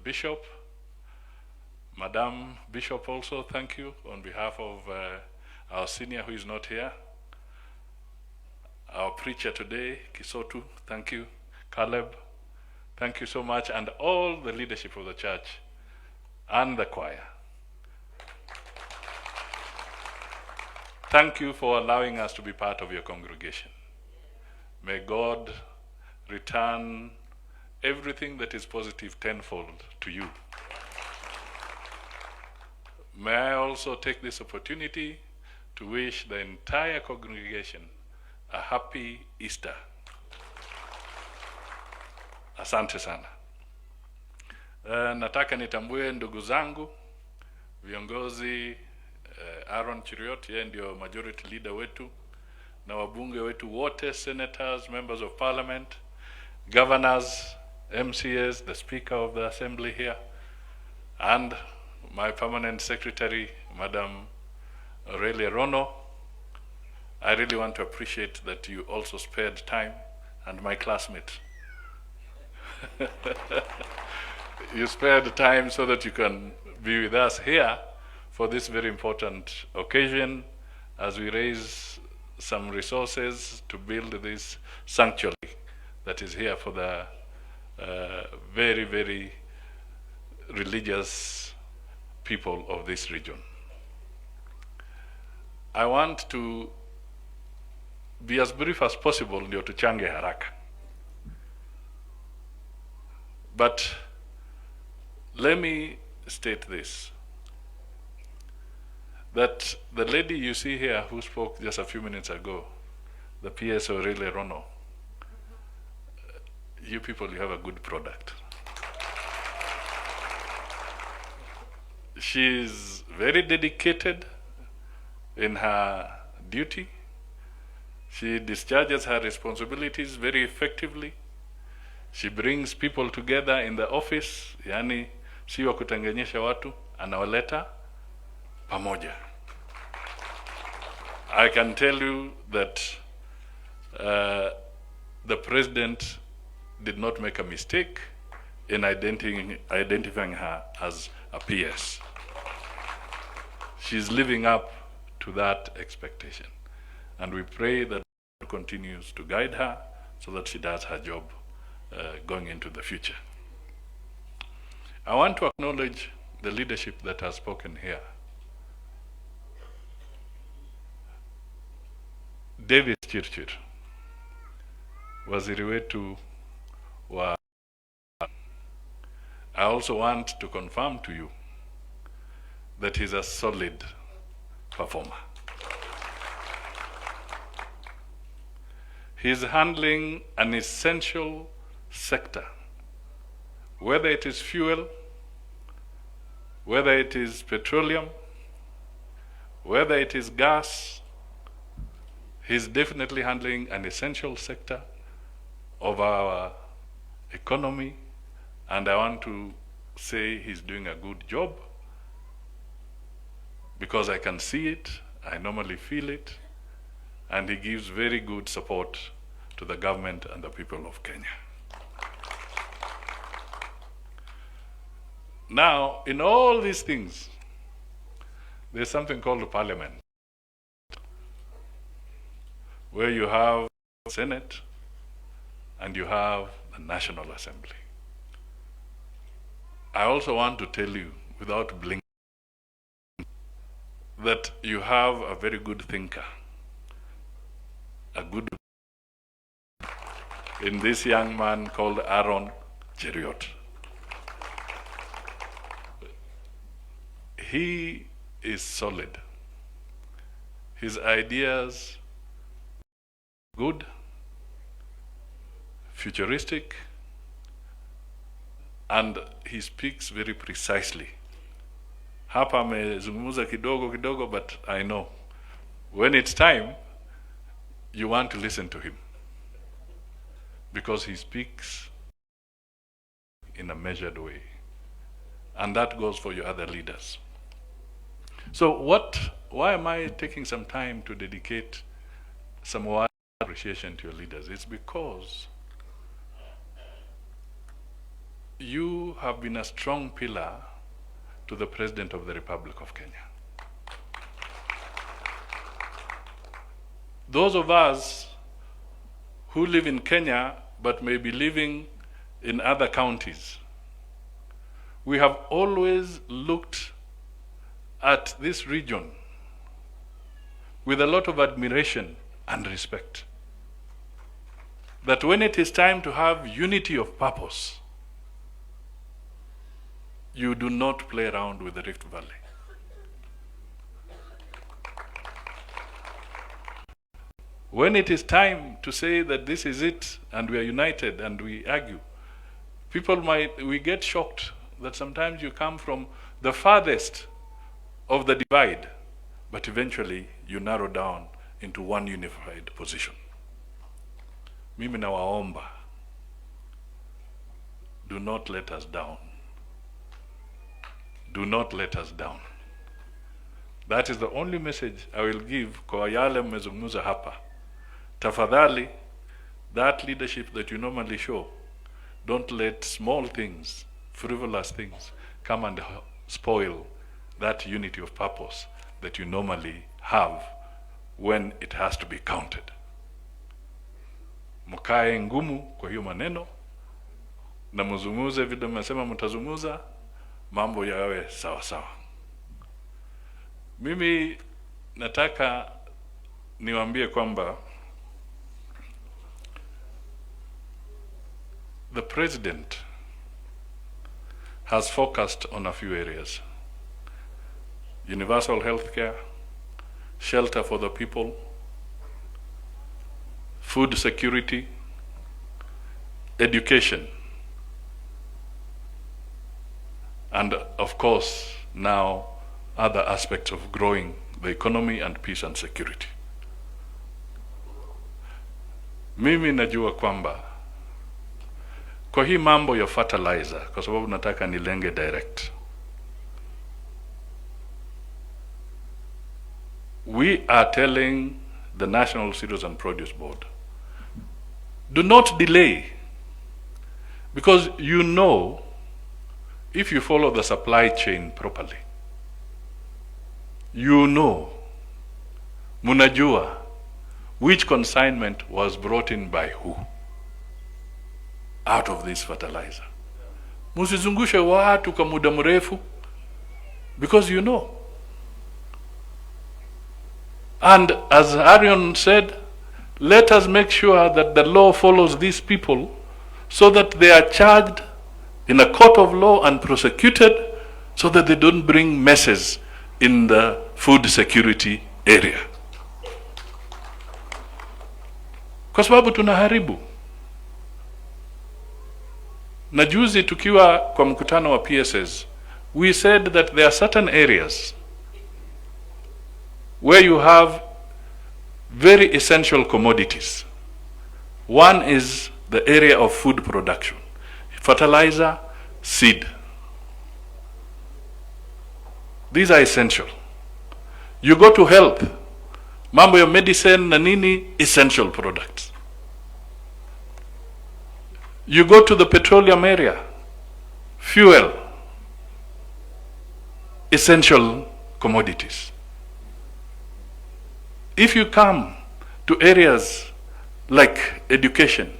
Bishop. Madam Bishop also, thank you on behalf of our senior who is not here. Our preacher today, Kisotu, thank you. Caleb, thank you so much. And all the leadership of the church and the choir. Thank you for allowing us to be part of your congregation. May God return everything that is positive tenfold to you. May I also take this opportunity to wish the entire congregation a happy Easter. Asante sana. Nataka nitambue ndugu zangu, viongozi Aaron Chiriot, yeye ndio majority leader wetu, na wabunge wetu wote, senators, members of parliament, governors, MCAs, the speaker of the assembly here, and my permanent secretary, Madam Aurelia Rono. I really want to appreciate that you also spared time, and my classmate. You spared time so that you can be with us here for this very important occasion as we raise some resources to build this sanctuary that is here for the very, very religious people of this region. I want to be as brief as possible ndio tuchange haraka. But let me state this, that the lady you see here who spoke just a few minutes ago, the PS Aurelia Rono, you people, you have a good product. She is very dedicated in her duty. She discharges her responsibilities very effectively. She brings people together in the office, yani si wa kutenganisha watu, anawaleta pamoja. I can tell you that the president did not make a mistake in identifying her as a PS. She's living up to that expectation. And we pray that God continues to guide her so that she does her job going into the future. I want to acknowledge the leadership that has spoken here. David Chirchir, waziri wetu wa. I also want to confirm to you that he's a solid performer. He's handling an essential sector, whether it is fuel, whether it is petroleum, whether it is gas. He's definitely handling an essential sector of our economy, and I want to say he's doing a good job because I can see it, I normally feel it, and he gives very good support to the government and the people of Kenya. Now, in all these things, there's something called the parliament, where you have the Senate and you have the National Assembly. I also want to tell you, without blinking, that you have a very good thinker, in this young man called Aaron Chiriot. He is solid. His ideas good, futuristic, and he speaks very precisely. Hapa amezungumza kidogo, but I know when it's time, you want to listen to him because he speaks in a measured way, and that goes for your other leaders. So why am I taking some time to dedicate some word of appreciation to your leaders? It's because you have been a strong pillar to the President of the Republic of Kenya. Those of us who live in Kenya but may be living in other counties, we have always looked at this region with a lot of admiration and respect. That when it is time to have unity of purpose, you do not play around with the Rift Valley. When it is time to say that this is it and we are united and we argue, we get shocked that sometimes you come from the farthest of the divide, but eventually you narrow down into one unified position. Mimi nawaomba, do not let us down. Do not let us down. That is the only message I will give kwa yale mmezungumza hapa. Tafadhali, that leadership that you normally show, don't let small things, frivolous things, come and spoil that unity of purpose that you normally have when it has to be counted. Mkae ngumu kwa hiyo maneno, na muzungumuze vile mmesema mtazungumza, mambo yawe sawa sawa. Mimi nataka niwaambie kwamba the President has focused on a few areas: universal health care, shelter for the people, food security, education, and of course now other aspects of growing the economy and peace and security. Mimi najua kwamba kwa hii mambo ya fertilizer, kwa sababu nataka nilenge direct, we are telling the National Cereals and Produce Board, do not delay, because you know, if you follow the supply chain properly, you know, munajua which consignment was brought in by who out of this fertilizer. Musizungushe watu kwa muda mrefu, because you know. And as Arion said, let us make sure that the law follows these people so that they are charged in a court of law and prosecuted, so that they don't bring messes in the food security area. Kwa sababu tunaharibu. Na juzi tukiwa kwa mkutano wa PSS, we said that there are certain areas where you have very essential commodities. One is the area of food production, fertilizer, seed. These are essential. You go to health, mambo ya medicine na nini, essential products. You go to the petroleum area, fuel, essential commodities. If you come to areas like education,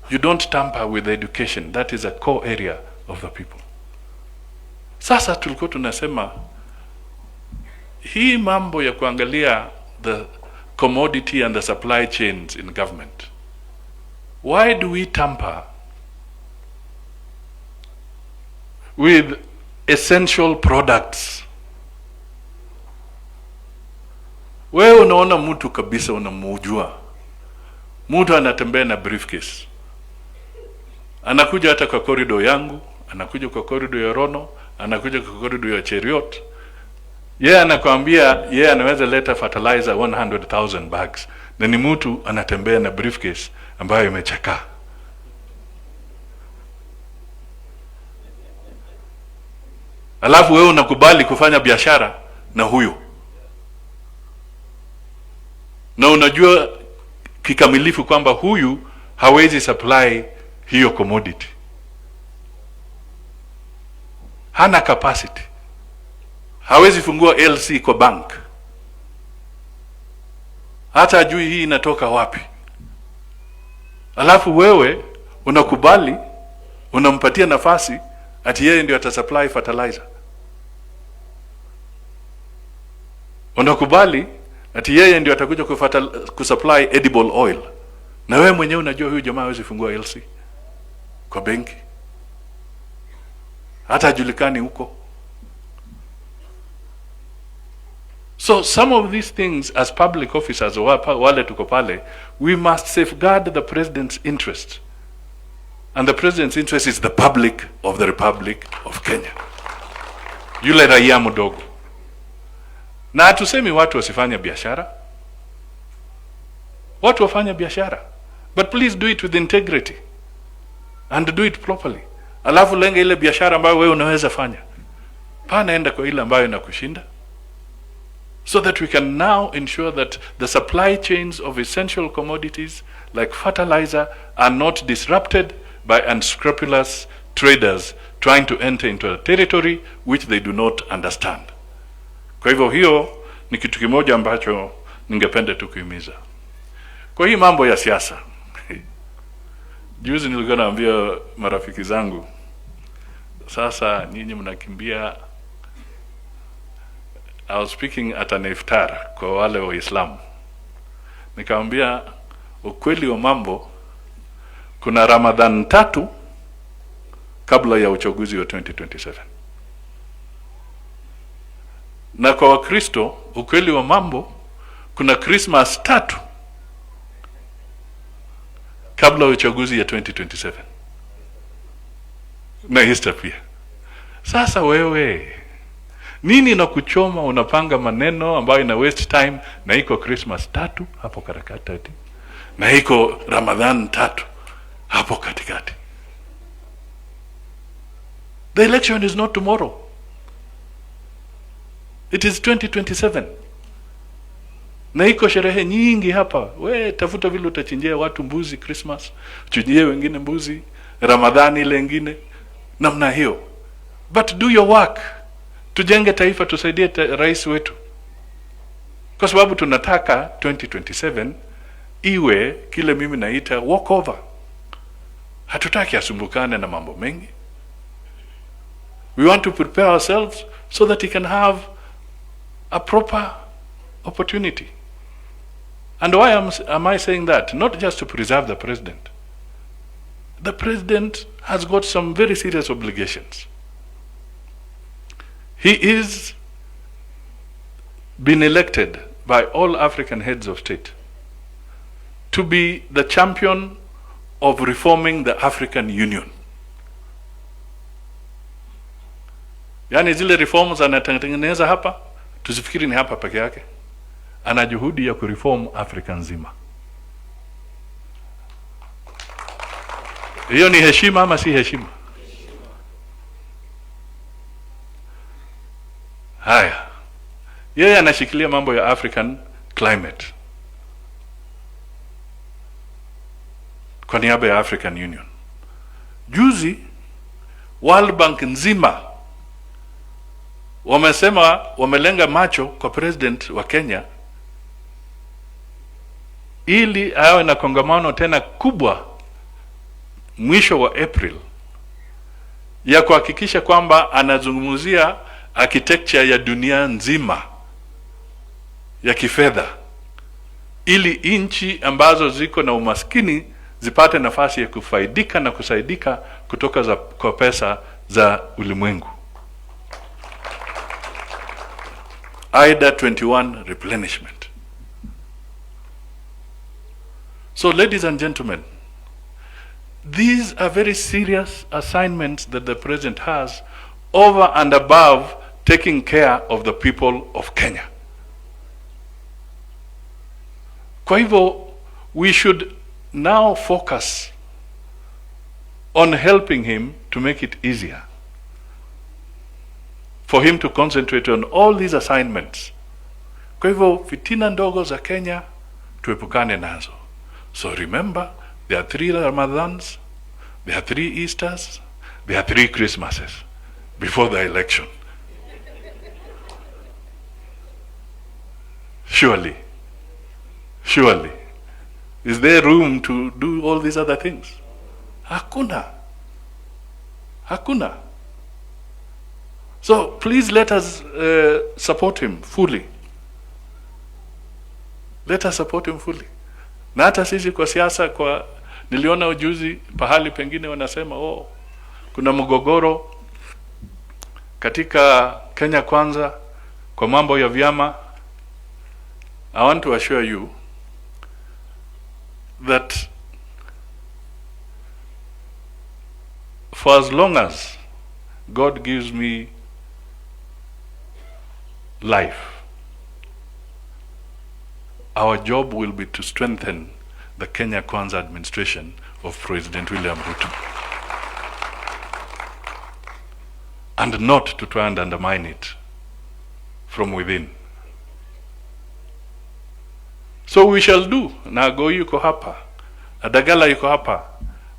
you don't tamper with education. That is a core area of the people. Sasa tulikuwa tunasema hii mambo ya kuangalia the commodity and the supply chains in government. Why do we tamper with essential products? Wewe unaona mtu kabisa unamujua. Mtu anatembea na briefcase. Anakuja hata kwa corridor yangu, anakuja kwa corridor ya Rono, anakuja kwa corridor ya Cheriot. Yeye anakuambia yeye anaweza leta fertilizer 100,000 bags. Na ni mtu anatembea na briefcase ambayo imechakaa. Alafu wewe unakubali kufanya biashara na huyo. Na unajua kikamilifu kwamba huyu hawezi supply hiyo commodity. hana capacity, hawezi fungua LC kwa bank, hata ajui hii inatoka wapi. Alafu wewe unakubali, unampatia nafasi ati yeye ndio atasupply fertilizer. Unakubali ati yeye ndio atakuja kusupply edible oil, na wewe mwenyewe unajua huyu jamaa hawezi fungua LC kwa benki, hata hajulikani huko. So some of these things, as public officers, wale tuko pale, we must safeguard the president's interest, and the president's interest is the public of the Republic of Kenya, yule raia mdogo. Na hatusemi watu wasifanye biashara, watu wafanye biashara, but please do it with integrity and do it properly. Alafu lenga ile biashara ambayo wewe unaweza fanya, naenda kwa ile ambayo inakushinda, so that we can now ensure that the supply chains of essential commodities like fertilizer are not disrupted by unscrupulous traders trying to enter into a territory which they do not understand. Kwa hivyo hiyo ni kitu kimoja ambacho ningependa tukuhimiza. Kwa hii mambo ya siasa, juzi nilikuwa naambia marafiki zangu, sasa nyinyi mnakimbia. I was speaking at an iftar kwa wale wa Islam. Nikamwambia ukweli wa mambo, kuna Ramadhan 3 kabla ya uchaguzi wa 2027. Na kwa Wakristo ukweli wa mambo, kuna Christmas 3 kabla ya uchaguzi ya 2027. Na Easter pia. Sasa wewe nini na kuchoma, unapanga maneno ambayo ina waste time, na iko Christmas 3 hapo katikati, na iko Ramadhan 3 hapo katikati. The election is not tomorrow. It is 2027. Na iko sherehe nyingi hapa. We tafuta vile utachinjia watu mbuzi Christmas, chinjie wengine mbuzi Ramadhani ile nyingine, namna hiyo. But do your work. Tujenge taifa, tusaidie rais wetu, kwa sababu tunataka 2027 iwe kile mimi naita walk over. Hatutaki asumbukane na mambo mengi. We want to prepare ourselves so that he can have a proper opportunity. And why am I saying that? Not just to preserve the president. The president has got some very serious obligations. He is been elected by all African heads of state to be the champion of reforming the African Union. Yani zile reforms anatengeneza hapa, tusifikiri ni hapa peke yake. Ana juhudi ya kureform Afrika nzima. Hiyo ni heshima ama si heshima? Haya, yeye anashikilia mambo ya African climate kwa niaba ya African Union. Juzi World Bank nzima wamesema wamelenga macho kwa president wa Kenya ili awe na kongamano tena kubwa mwisho wa April ya kuhakikisha kwamba anazungumzia architecture ya dunia nzima ya kifedha, ili inchi ambazo ziko na umaskini zipate nafasi ya kufaidika na kusaidika kutoka kwa pesa za ulimwengu. IDA 21 replenishment. So ladies and gentlemen, these are very serious assignments that the president has over and above taking care of the people of Kenya. Kwa hivyo, we should now focus on helping him to make it easier for him to concentrate on all these assignments. Kwa hivyo, fitina ndogo za Kenya tuepukane nazo. So remember, there are 3 Ramadhans, there are 3 Easters, there are 3 Christmases. before the election. Surely. Is there room to do all these other things? Hakuna. So please let us support him fully. Let us support him fully. Na hata sisi kwa siasa, niliona ujuzi pahali pengine wanasema kuna mgogoro katika Kenya Kwanza kwa mambo ya vyama. I want to assure you that for as long as God gives me life, our job will be to strengthen the Kenya Kwanza administration of President William Ruto, and not to try and undermine it from within. So we shall do. Nago yuko hapa, Adagala yuko hapa,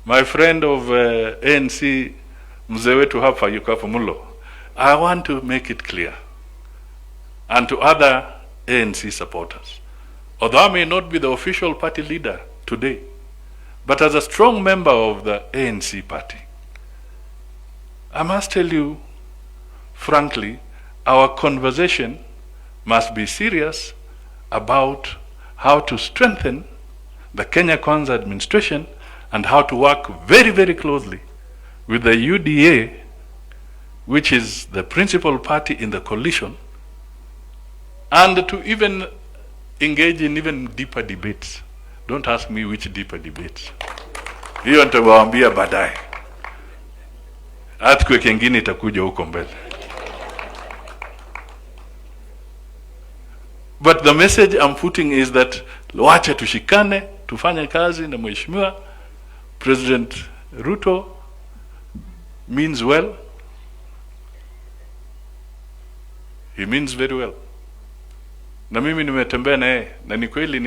my friend of ANC mzee wetu hapa yuko hapa Mulo. I want to make it clear, and to other ANC supporters, although I may not be the official party leader today, but as a strong member of the ANC party, I must tell you frankly, our conversation must be serious about how to strengthen the Kenya Kwanza administration and how to work very, very closely with the UDA, which is the principal party in the coalition, and to even engage in even deeper debates. Don't ask me which deeper debates. Hiyo nitawaambia baadaye. Earthquake nyingine itakuja huko mbele. But the message I'm putting is that wacha tushikane, tufanye kazi na mheshimiwa President Ruto means well. He means very well. Na mimi nimetembea naye, na ni kweli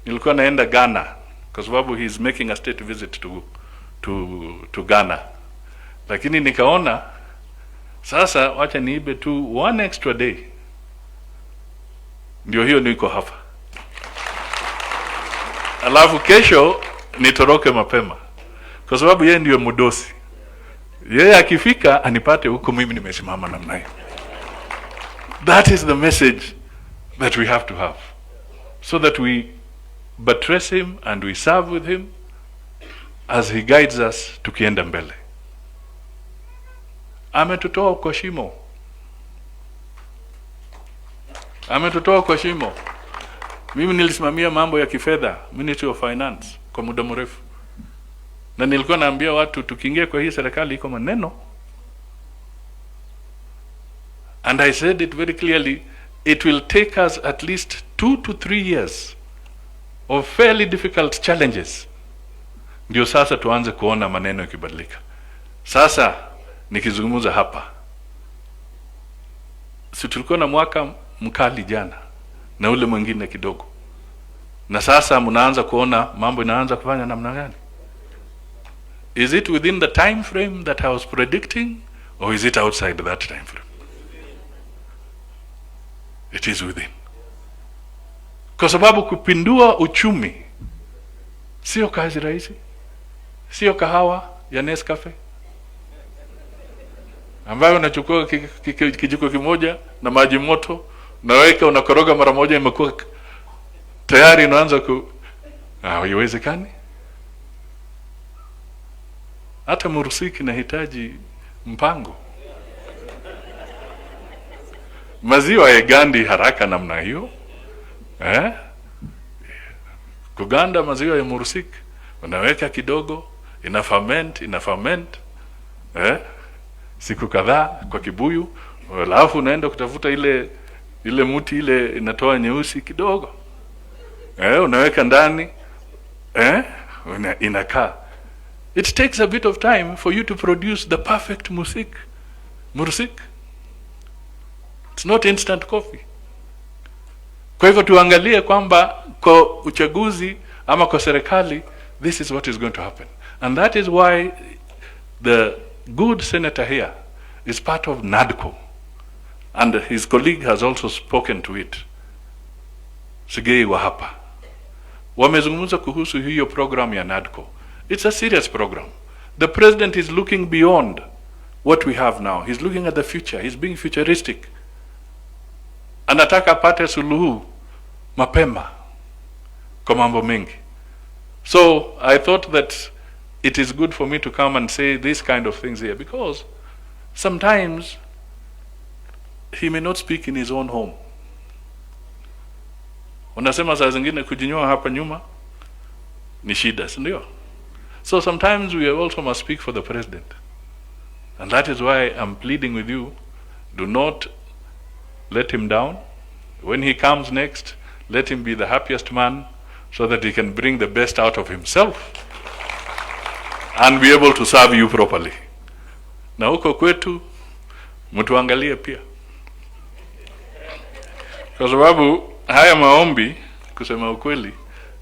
nilikuwa naenda Ghana kwa sababu he is making a state visit to Ghana. Lakini nikaona sasa wacha niibe tu one extra day. Ndio hiyo niko hapa. Alafu kesho nitoroke mapema. Kwa sababu yeye ndio mudosi. Yeye akifika anipate huko mimi nimesimama namna hiyo. That is the message that we have to have. So that we buttress him and we serve with him as he guides us tukienda mbele. Ametutoa kwa shimo. Mimi nilisimamia mambo ya kifedha, Ministry of Finance, kwa muda mrefu. Na nilikuwa naambia watu tukiingia kwa hii serikali iko maneno. And I said it very clearly, it will take us at least 2 to 3 years of fairly difficult challenges. Ndio sasa tuanze kuona maneno yakibadilika. Sasa nikizungumza hapa, si tulikuwa na mwaka mkali jana na ule mwingine kidogo, na sasa mnaanza kuona mambo inaanza kufanya namna gani? Is it within the time frame that I was predicting, or is it outside that time frame? It is within. Kwa sababu kupindua uchumi sio kazi rahisi, sio kahawa ya Nescafe ambayo unachukua kijiko kimoja na maji moto naweka unakoroga mara moja imekuwa tayari inaanza haiwezekani. Hata murusiki inahitaji mpango. Maziwa haigandi haraka namna hiyo. Kuganda maziwa ya murusiki unaweka kidogo, ina ferment siku kadhaa kwa kibuyu, alafu unaenda kutafuta ile muti ile inatoa nyeusi kidogo. Unaweka ndani, inakaa. It takes a bit of time for you to produce the perfect mursik. It's not instant coffee. Kwa hivyo tuangalie kwamba kwa uchaguzi ama kwa serikali, this is what is going to happen. And that is why the good senator here is part of NADCO, and his colleague has also spoken to it. Sigei wa hapa wamezungumza kuhusu hiyo program ya NADCO. It's a serious program. The president is looking beyond what we have now. He's looking at the future. He's being futuristic. Anataka apate suluhu mapema kwa mambo mengi. So I thought that it is good for me to come and say these kind of things here, because sometimes he may not speak in his own home. Unasema saa zingine kujinyoa hapa nyuma ni shida, si ndio? So sometimes we also must speak for the president. And that is why I'm pleading with you, do not let him down. When he comes next, let him be the happiest man, so that he can bring the best out of himself and be able to serve you properly. Na huko kwetu mtuangalie pia, kwa sababu haya maombi kusema ukweli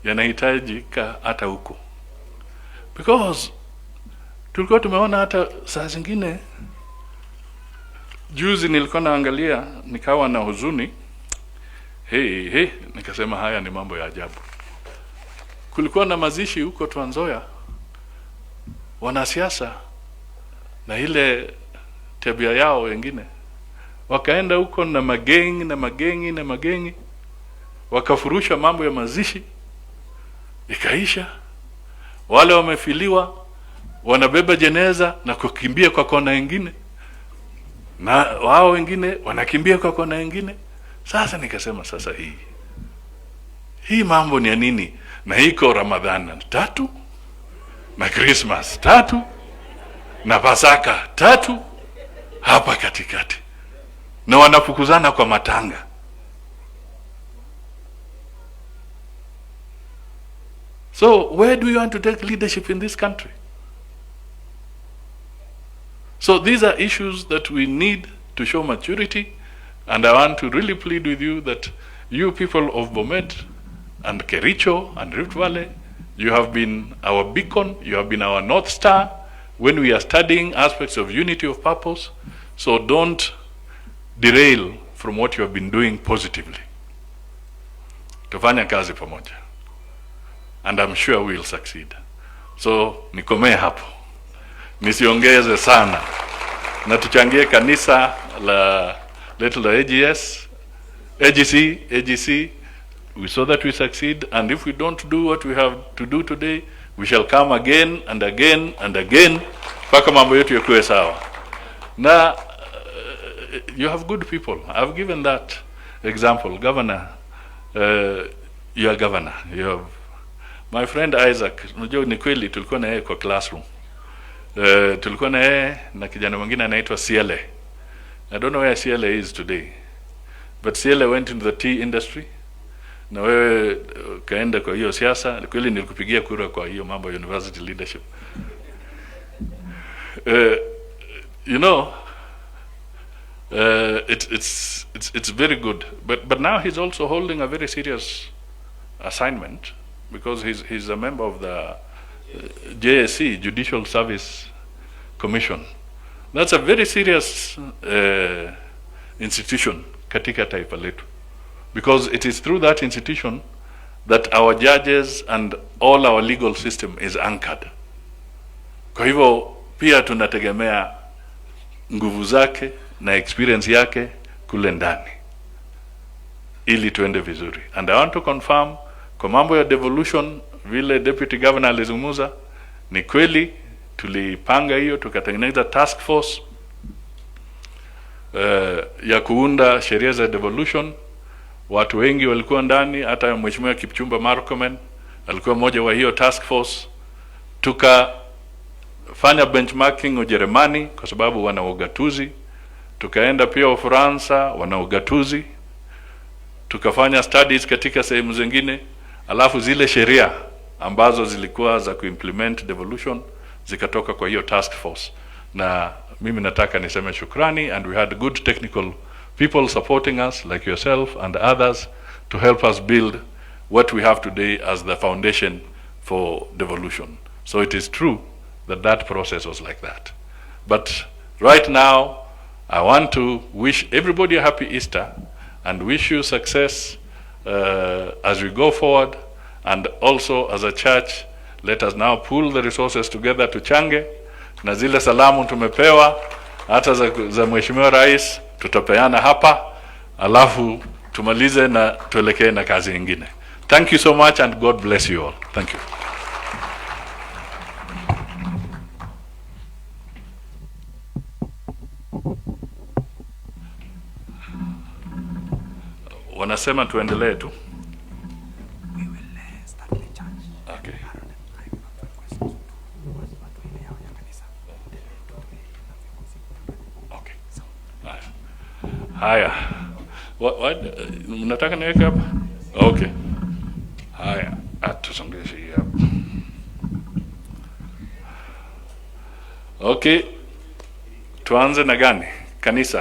yanahitajika hata huko, because tulikuwa tumeona hata saa zingine. Juzi nilikuwa naangalia nikawa na huzuni, nikasema haya ni mambo ya ajabu. Kulikuwa na mazishi huko Trans Nzoia, wanasiasa na ile tabia yao wengine wakaenda huko na magengi, wakafurusha mambo ya mazishi, ikaisha. Wale wamefiliwa wanabeba jeneza na kukimbia kwa kona nyingine, na wao wengine wanakimbia kwa kona nyingine. Sasa nikasema sasa hii mambo ni ya nini? Na hiko Ramadhani 3 na Christmas 3 na Pasaka 3 hapa katikati, na wanafukuzana kwa matanga. So where do you want to take leadership in this country? So these are issues that we need to show maturity, and I want to really plead with you that you people of Bomet and Kericho and Rift Valley, you have been our beacon, you have been our North Star when we are studying aspects of unity of purpose. So don't derail from what you have been doing positively. Tufanya kazi pamoja, and I'm sure we'll succeed. So nikomee hapo, nisiongeze sana, na tuchangie kanisa letu la AGC, so that we succeed. And if we don't do what we have to do today, we shall come again and again and again mpaka mambo yetu yakuwe sawa. Na you have good people. I've given that example. Governor, you are governor. You have my friend Isaac. Unajua ni kweli tulikuwa na yeye kwa classroom. Tulikuwa na yeye na kijana mwingine anaitwa CLA. I don't know where CLA is today, but CLA went into the tea industry. Na wewe kaenda kwa hiyo siasa. Kweli nilikupigia kura kwa hiyo mambo ya university leadership. You know, it's very good, but now he's also holding a very serious assignment, because he's a member of the JSC, Judicial Service Commission. That's a very serious institution katika taifa letu, because it is through that institution that our judges and all our legal system is anchored. Kwa hivyo pia tunategemea nguvu zake na experience yake kule ndani ili tuende vizuri. And I want to confirm, kwa mambo ya devolution, vile Deputy Governor alizungumza, ni kweli tulipanga hiyo, tukatengeneza task force ya kuunda sheria za devolution. Watu wengi walikuwa ndani, hata Mheshimiwa Kipchumba Murkomen alikuwa mmoja wa hiyo task force. Tukafanya benchmarking Ujerumani kwa sababu wana ugatuzi, tukaenda pia Ufaransa wana ugatuzi, tukafanya studies katika sehemu zingine, alafu zile sheria ambazo zilikuwa za kuimplement devolution zikatoka kwa hiyo task force. Na mimi nataka niseme shukrani, and we had good technical people supporting us like yourself and others to help us build what we have today as the foundation for devolution. So it is true that that process was like that. But right now I want to wish everybody a happy Easter and wish you success as we go forward. And also as a church, let us now pull the resources together to change, na zile salamu tumepewa hata za Mheshimiwa Rais tutapeana hapa, alafu tumalize na tuelekee na kazi nyingine. Thank you so much and God bless you all. Thank you. Wanasema tuendelee tu. Okay. Okay. Haya. What mnataka niweke hapa? Okay. Haya, atusongeshe hapa. Okay. Tuanze na gani? Kanisa.